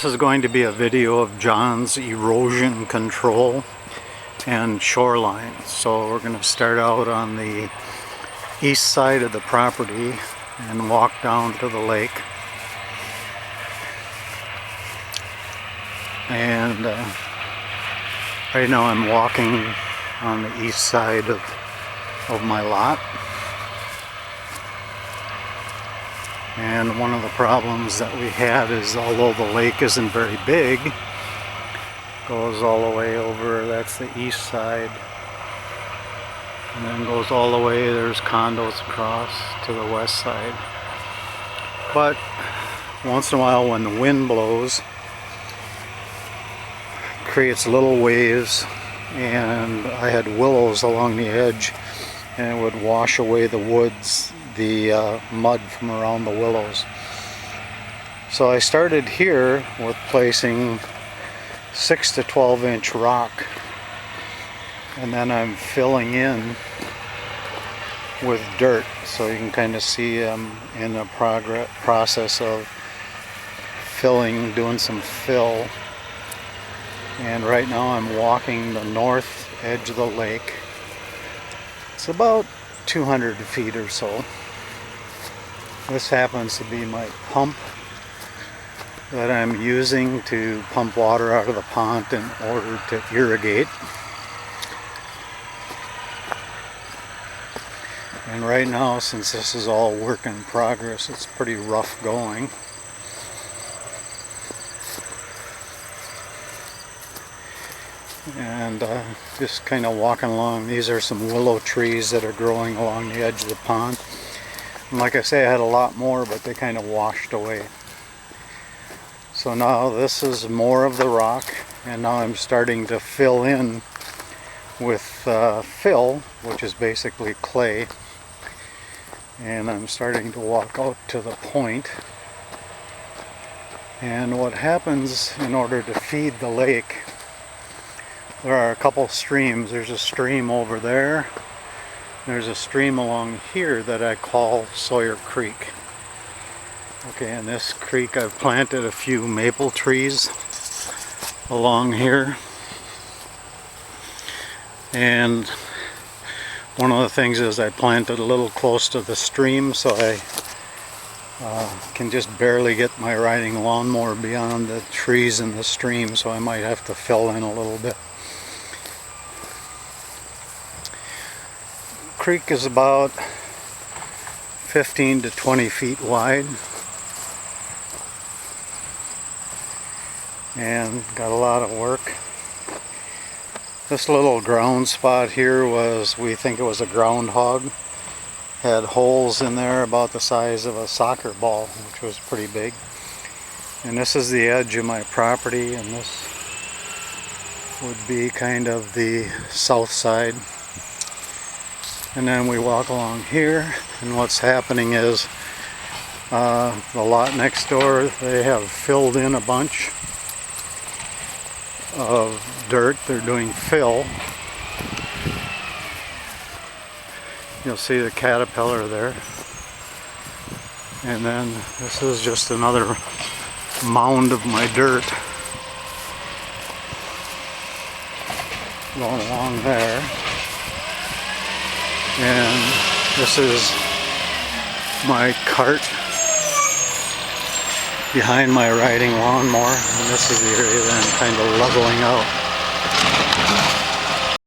This is going to be a video of John's erosion control and shoreline. So we're going to start out on the east side of the property and walk down to the lake. And right now I'm walking on the east side of my lot. And one of the problems that we had is, although the lake isn't very big, goes all the way over, that's the east side, and then goes all the way, there's condos across to the west side. But once in a while when the wind blows, it creates little waves, and I had willows along the edge, and it would wash away the woods, the mud from around the willows. So I started here with placing 6 to 12 inch rock, and then I'm filling in with dirt, so you can kind of see I'm in the process of filling, doing some fill. And right now I'm walking the north edge of the lake. It's about 200 feet or so. This happens to be my pump that I'm using to pump water out of the pond in order to irrigate. And right now, since this is all work in progress, it's pretty rough going. And just kind of walking along. These are some willow trees that are growing along the edge of the pond. And like I say, I had a lot more, but they kind of washed away. So now this is more of the rock, and now I'm starting to fill in with fill, which is basically clay. And I'm starting to walk out to the point. And what happens in order to feed the lake, there are a couple streams. There's a stream over there. There's a stream along here that I call Sawyer Creek. Okay, in this creek I've planted a few maple trees along here. And one of the things is I planted a little close to the stream, so I can just barely get my riding lawnmower beyond the trees in the stream, so I might have to fill in a little bit. Creek is about 15 to 20 feet wide, and got a lot of work. This little ground spot here was, we think it was a groundhog. Had holes in there about the size of a soccer ball, which was pretty big. And this is the edge of my property, and this would be kind of the south side. And then we walk along here, and what's happening is the lot next door, they have filled in a bunch of dirt. They're doing fill. You'll see the caterpillar there. And then this is just another mound of my dirt going along there. And this is my cart behind my riding lawnmower, and this is the area that I'm kind of leveling out.